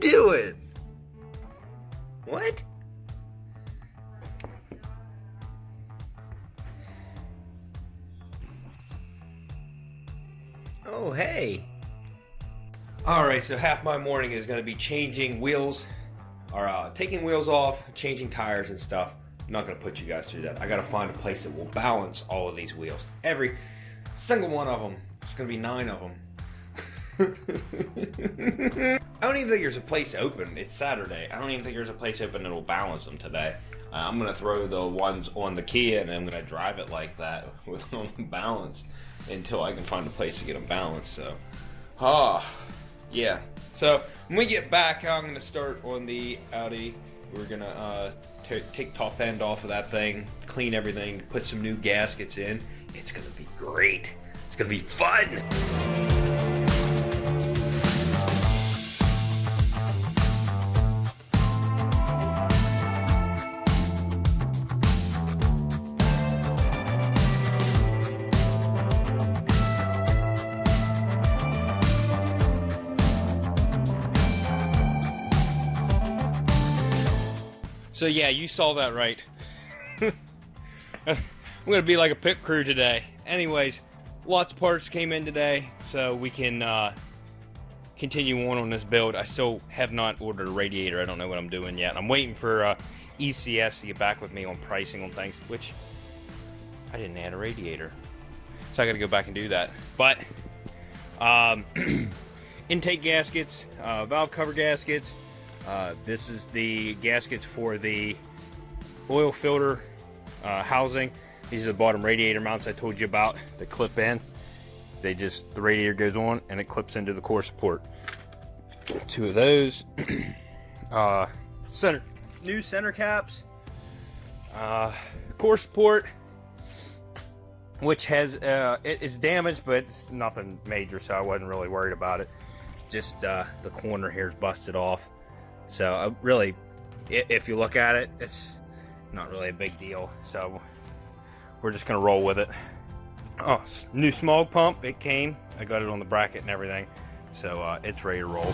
doing? What? Oh, hey. Alright, so half my morning is going to be changing wheels, or taking wheels off, changing tires and stuff. I'm not going to put you guys through that. I got to find a place that will balance all of these wheels. Every single one of them. There's going to be 9 of them. I don't even think there's a place open. It's Saturday. I don't even think there's a place open that will balance them today. I'm going to throw the ones on the Kia and I'm going to drive it like that with them balanced until I can find a place to get them balanced. So, yeah. So when we get back, I'm going to start on the Audi. We're going to take top end off of that thing, clean everything, put some new gaskets in. It's going to be great. It's going to be fun. So yeah, you saw that right. I'm gonna be like a pit crew today. Anyways, lots of parts came in today, so we can continue on this build. I still have not ordered a radiator. I don't know what I'm doing yet. I'm waiting for ECS to get back with me on pricing on things, which I didn't add a radiator, so I got to go back and do that. But intake gaskets, valve cover gaskets. This is the gaskets for the oil filter housing. These are the bottom radiator mounts I told you about that clip in. The radiator goes on and it clips into the core support. 2 of those. New center caps. Core support, which has it is damaged, but it's nothing major, so I wasn't really worried about it. Just the corner here is busted off. So really, if you look at it, it's not really a big deal. So we're just gonna roll with it. Oh, new smog pump, it came. I got it on the bracket and everything. So it's ready to roll.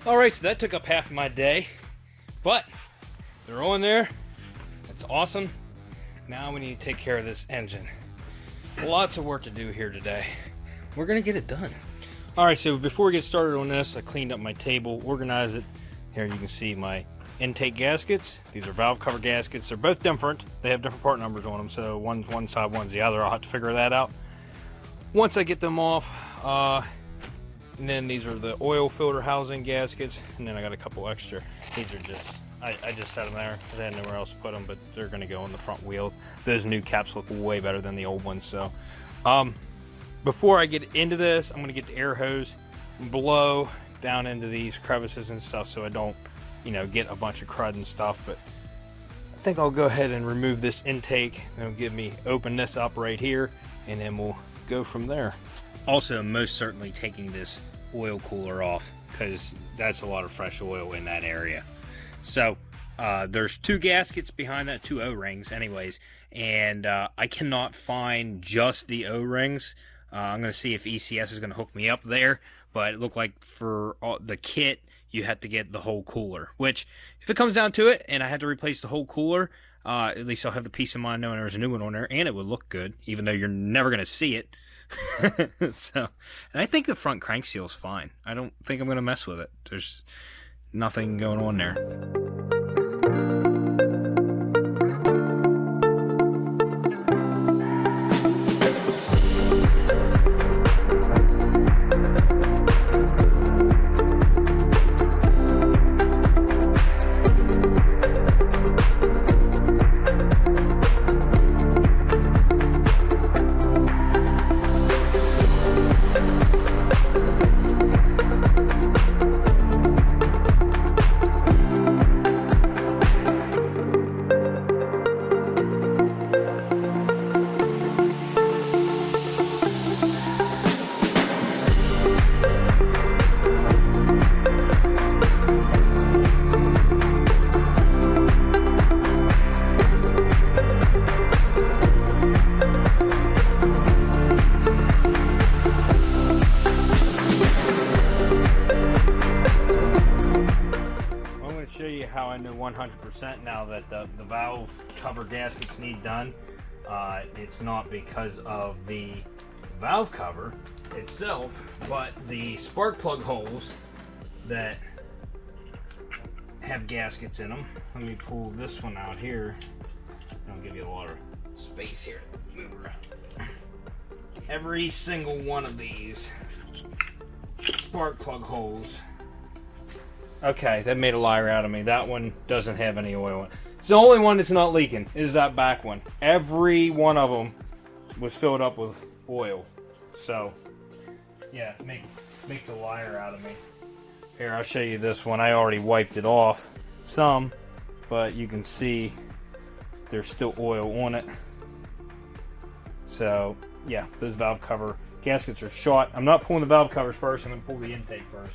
Alright, so that took up half of my day, but they're on there. That's awesome. Now we need to take care of this engine. Lots of work to do here today. We're gonna get it done. Alright, so before we get started on this, I cleaned up my table, organized it. Here you can see my intake gaskets. These are valve cover gaskets. They're both different. They have different part numbers on them, so one's one side, one's the other. I'll have to figure that out once I get them off. And then these are the oil filter housing gaskets, and then I got a couple extra. These are just, I just set them there. I had nowhere else to put them, but they're going to go on the front wheels. Those new caps look way better than the old ones. So before I get into this, I'm going to get the air hose and blow down into these crevices and stuff so I don't, you know, get a bunch of crud and stuff. But I think I'll go ahead and remove this intake. It'll give me open this up right here, and then we'll go from there. Also, most certainly taking this oil cooler off, because that's a lot of fresh oil in that area. So there's 2 gaskets behind that, 2 O-rings anyways, and I cannot find just the O-rings. I'm going to see if ECS is going to hook me up there, but it looked like for the kit you have to get the whole cooler, which if it comes down to it and I had to replace the whole cooler, at least I'll have the peace of mind knowing there's a new one on there, and it would look good, even though you're never going to see it. So, and I think the front crank seal is fine. I don't think I'm going to mess with it. There's nothing going on there. How I know 100% now that the valve cover gaskets need done. It's not because of the valve cover itself, but the spark plug holes that have gaskets in them. Let me pull this one out here. I'll give you a lot of space here to move around. Every single one of these spark plug holes. Okay, that made a liar out of me. That one doesn't have any oil in it. It's the only one that's not leaking, is that back one. Every one of them was filled up with oil. So, yeah, make the liar out of me. Here, I'll show you this one. I already wiped it off some, but you can see there's still oil on it. So, yeah, those valve cover gaskets are shot. I'm not pulling the valve covers first. I'm going to pull the intake first.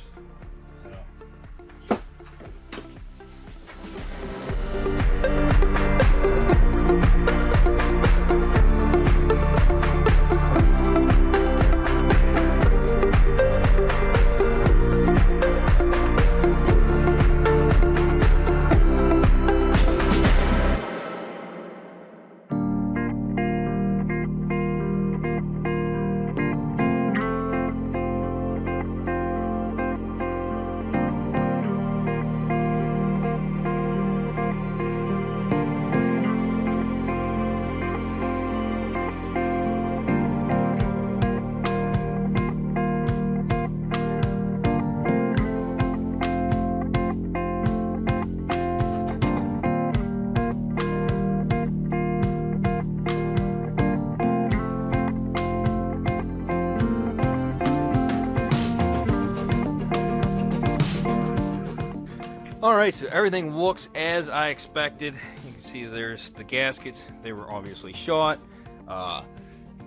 Alright, so everything looks as I expected. You can see there's the gaskets. They were obviously shot.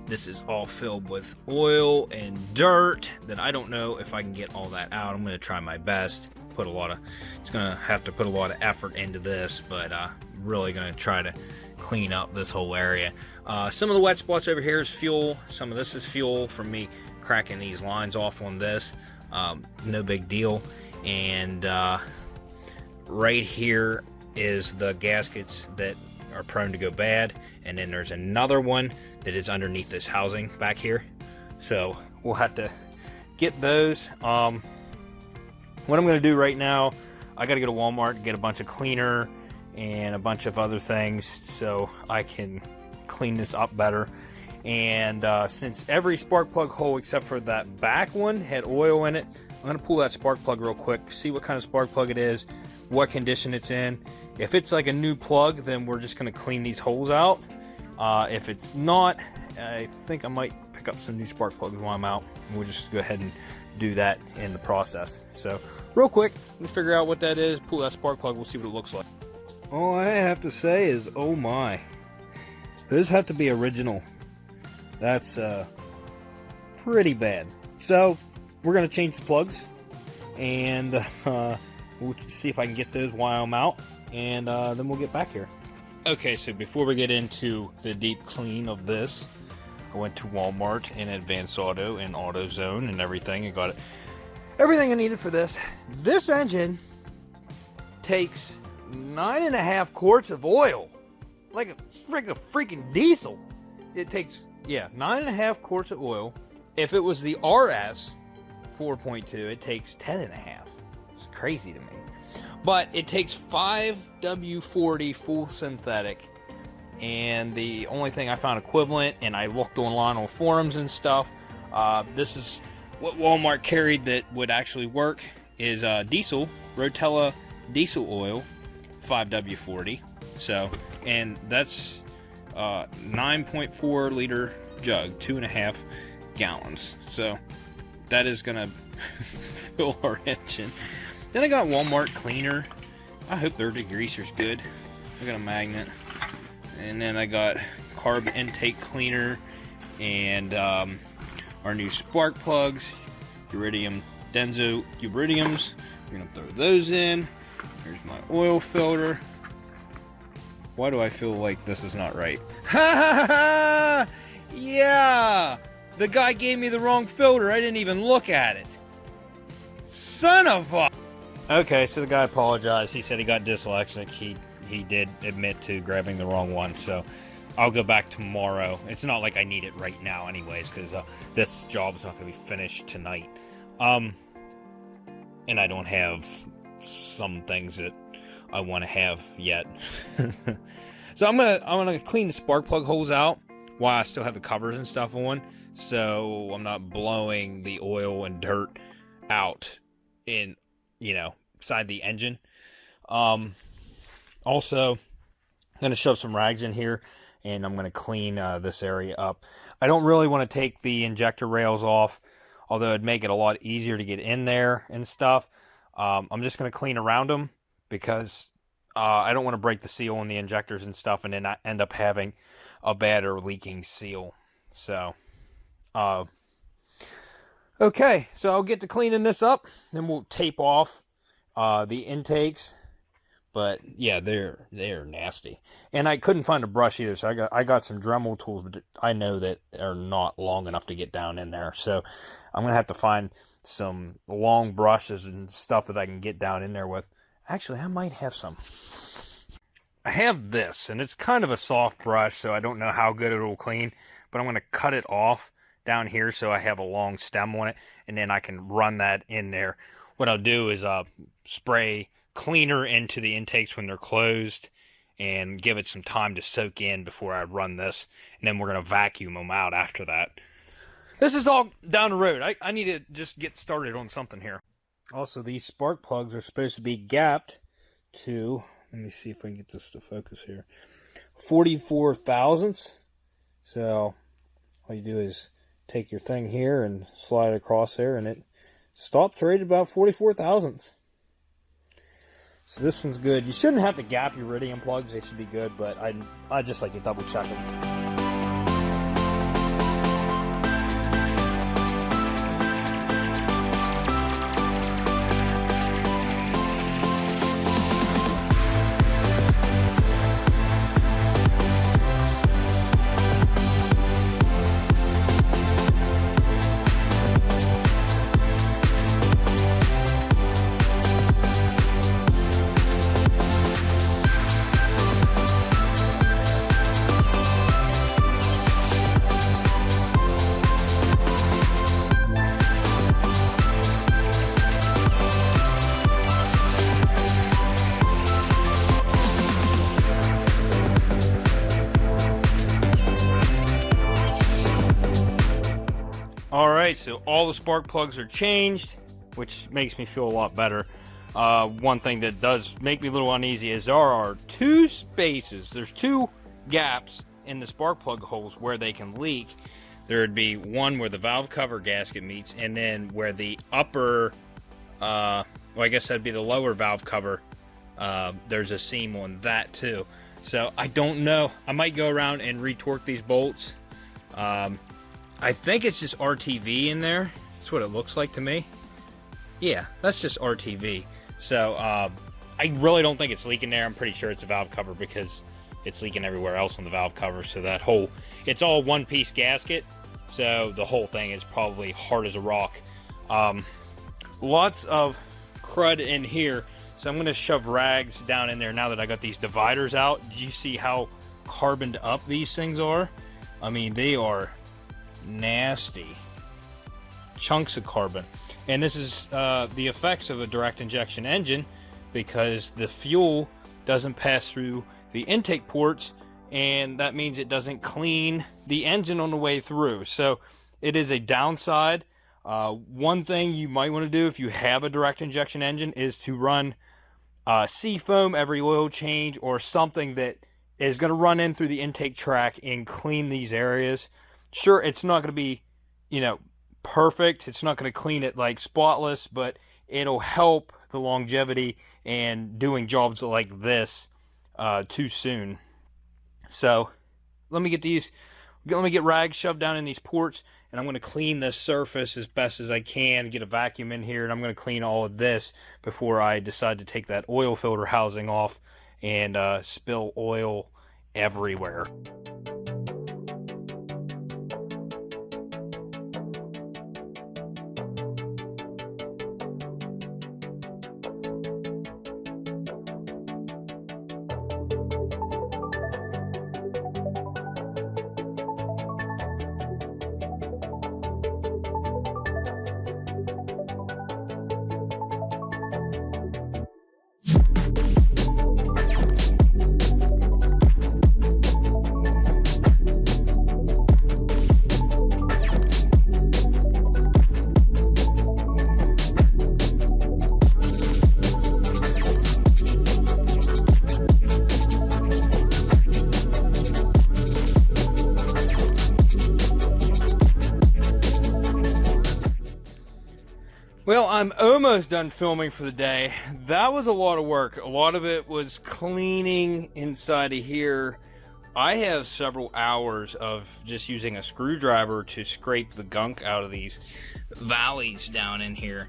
This is all filled with oil and dirt that I don't know if I can get all that out. I'm going to try my best. It's going to have to put a lot of effort into this, but really going to try to clean up this whole area. Some of the wet spots over here is fuel. Some of this is fuel from me cracking these lines off on this. No big deal. And right here is the gaskets that are prone to go bad, and then there's another one that is underneath this housing back here, so we'll have to get those. What I'm going to do right now, I got to go to Walmart and get a bunch of cleaner and a bunch of other things so I can clean this up better. And since every spark plug hole except for that back one had oil in it, I'm going to pull that spark plug real quick, see what kind of spark plug it is, what condition it's in. If it's like a new plug, then we're just going to clean these holes out. If it's not, I think I might pick up some new spark plugs while I'm out. We'll just go ahead and do that in the process. So real quick, we'll figure out what that is, pull that spark plug, we'll see what it looks like. all I have to say is, oh my. Those have to be original. That's pretty bad. So, we're going to change the plugs, and we'll see if I can get those while I'm out, and then we'll get back here. Okay, so before we get into the deep clean of this, I went to Walmart and Advanced Auto and AutoZone and everything, and got everything I needed for this. This engine takes 9.5 quarts of oil, like a freaking diesel. It takes, yeah, 9.5 quarts of oil. If it was the RS 4.2, it takes 10.5. It's crazy to me. But it takes 5 W40 full synthetic, and the only thing I found equivalent, and I looked online on forums and stuff, this is what Walmart carried that would actually work, is diesel, Rotella diesel oil, 5 W40. So, and that's 9.4 liter jug, 2.5 gallons. So that is gonna fill our engine. Then I got Walmart cleaner. I hope their degreaser's good. I got a magnet. And then I got carb intake cleaner and our new spark plugs, iridium denso iridiums. We're gonna throw those in. Here's my oil filter. Why do I feel like this is not right? Ha ha ha! Yeah! The guy gave me the wrong filter. I didn't even look at it. Son of a... Okay, so the guy apologized. He said he got dyslexic. He did admit to grabbing the wrong one, so I'll go back tomorrow. It's not like I need it right now anyways, because this job's not going to be finished tonight. And I don't have some things that I want to have yet. So I'm gonna clean the spark plug holes out while I still have the covers and stuff on, so I'm not blowing the oil and dirt out in, inside the engine. Also, I'm going to shove some rags in here, and I'm going to clean this area up. I don't really want to take the injector rails off, although it'd make it a lot easier to get in there and stuff. I'm just going to clean around them, because I don't want to break the seal on the injectors and stuff, and then I end up having a bad or leaking seal. So, okay, so I'll get to cleaning this up, then we'll tape off the intakes. But yeah, they're nasty, and I couldn't find a brush either. So I got some Dremel tools, but I know that they're not long enough to get down in there. So I'm gonna have to find some long brushes and stuff that I can get down in there with. Actually, I might have some. I have this, and it's kind of a soft brush, so I don't know how good it will clean. But I'm gonna cut it off down here so I have a long stem on it, and then I can run that in there. What I'll do is spray cleaner into the intakes when they're closed and give it some time to soak in before I run this, and then we're going to vacuum them out after that. This is all down the road. I need to just get started on something here. Also, these spark plugs are supposed to be gapped to, let me see if I can get this to focus here, 44 thousandths. So all you do is take your thing here and slide it across there, and it stops right at about 44 thousandths. So this one's good. You shouldn't have to gap your iridium plugs. They should be good, but I just like to double check them. Alright, so all the spark plugs are changed, which makes me feel a lot better. One thing that does make me a little uneasy is there are two spaces, there's two gaps in the spark plug holes where they can leak. There would be one where the valve cover gasket meets, and then where the upper, well, I guess that'd be the lower valve cover there's a seam on that too. So I don't know. I might go around and retorque these bolts. I think it's just RTV in there. That's what it looks like to me. Yeah, that's just RTV. So I really don't think it's leaking there. I'm pretty sure it's a valve cover because it's leaking everywhere else on the valve cover. So that whole, it's all one-piece gasket. So the whole thing is probably hard as a rock. Lots of crud in here. So I'm going to shove rags down in there now that I got these dividers out. Did you see how carboned up these things are? I mean, they are nasty. Chunks of carbon. And this is the effects of a direct injection engine, because the fuel doesn't pass through the intake ports, and that means it doesn't clean the engine on the way through. So it is a downside. One thing you might want to do if you have a direct injection engine is to run seafoam every oil change, or something that is going to run in through the intake track and clean these areas. Sure, it's not going to be, you know, perfect. It's not going to clean it like spotless, but it'll help the longevity and doing jobs like this too soon. So let me get rags shoved down in these ports, and I'm going to clean this surface as best as I can, get a vacuum in here, and I'm going to clean all of this before I decide to take that oil filter housing off and spill oil everywhere. Well, I'm almost done filming for the day. That was a lot of work. A lot of it was cleaning inside of here. I have several hours of just using a screwdriver to scrape the gunk out of these valleys down in here.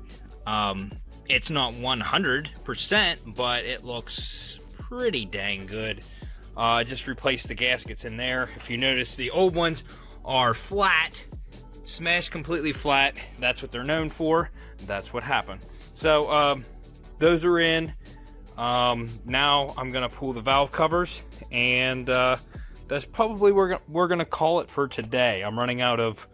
It's not 100%, but it looks pretty dang good. I just replaced the gaskets in there. If you notice, the old ones are flat. Smashed completely flat. That's what they're known for. That's what happened. So those are in. Now I'm gonna pull the valve covers, and that's probably we're gonna call it for today. I'm running out of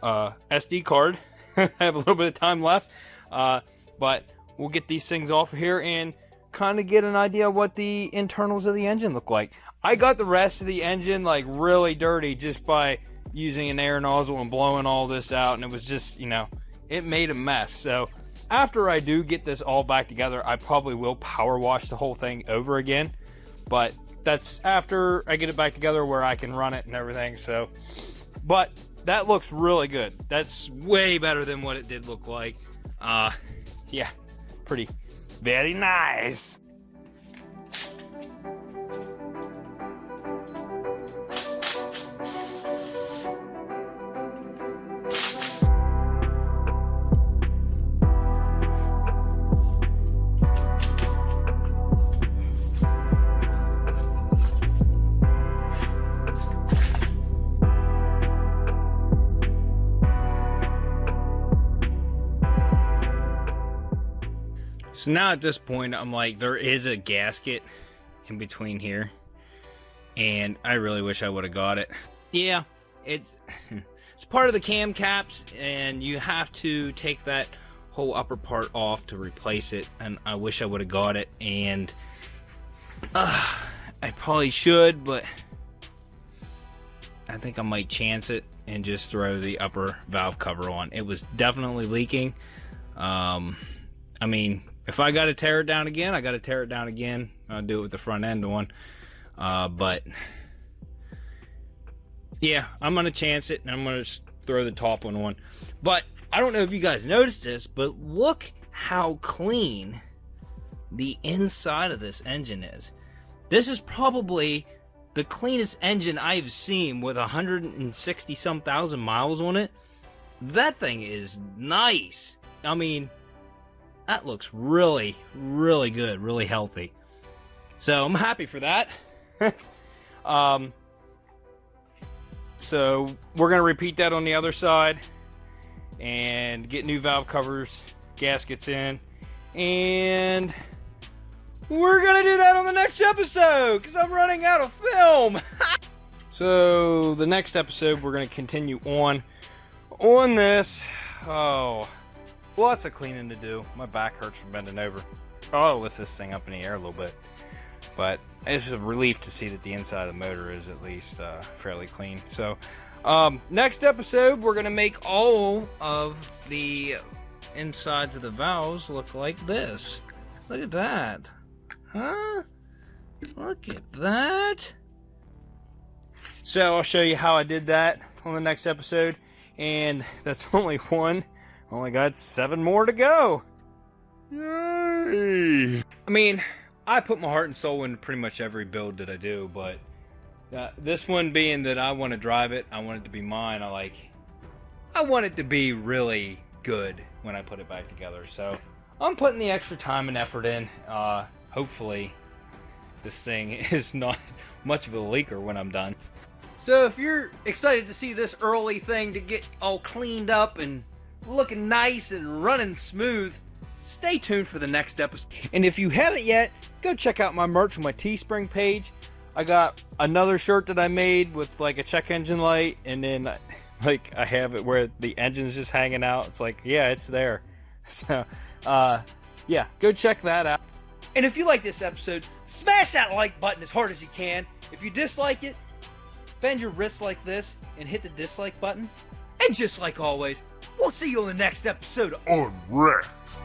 SD card. I have a little bit of time left, but we'll get these things off of here and kind of get an idea of what the internals of the engine look like. I got the rest of the engine like really dirty just by using an air nozzle and blowing all this out, and it was just, you know, it made a mess. So after I do get this all back together, I probably will power wash the whole thing over again, but that's after I get it back together where I can run it and everything. So, but that looks really good. That's way better than what it did look like. Yeah, pretty, very nice. So now at this point, I'm like, there is a gasket in between here, and I really wish I would have got it. Yeah, it's part of the cam caps, and you have to take that whole upper part off to replace it, and I wish I would have got it, and I probably should, but I think I might chance it and just throw the upper valve cover on. It was definitely leaking. I mean, if I got to tear it down again, I got to tear it down again. I'll do it with the front end on. But yeah, I'm going to chance it, and I'm going to throw the top one on. But I don't know if you guys noticed this, but look how clean the inside of this engine is. This is probably the cleanest engine I've seen with 160 some thousand miles on it. That thing is nice. I mean, that looks really, really good, really healthy. So I'm happy for that. So we're going to repeat that on the other side and get new valve covers, gaskets in, and we're going to do that on the next episode because I'm running out of film. So the next episode we're going to continue on this. Oh, lots of cleaning to do. My back hurts from bending over. I'll lift this thing up in the air a little bit, but it's a relief to see that the inside of the motor is at least fairly clean. So next episode we're going to make all of the insides of the valves look like this. Look at that. Huh? Look at that. So I'll show you how I did that on the next episode. And that's only one. Only got 7 more to go. Yay! I mean, I put my heart and soul into pretty much every build that I do, but this one being that I want to drive it, I want it to be mine. I want it to be really good when I put it back together. So I'm putting the extra time and effort in. Hopefully this thing is not much of a leaker when I'm done. So if you're excited to see this early thing to get all cleaned up and looking nice and running smooth, stay tuned for the next episode. And if you haven't yet, go check out my merch on my Teespring page. I got another shirt that I made with like a check engine light, and then like I have it where the engine's just hanging out. It's like, yeah, it's there. So yeah, go check that out. And if you like this episode, smash that like button as hard as you can. If you dislike it, bend your wrist like this and hit the dislike button. And just like always, we'll see you on the next episode. Unwrapped.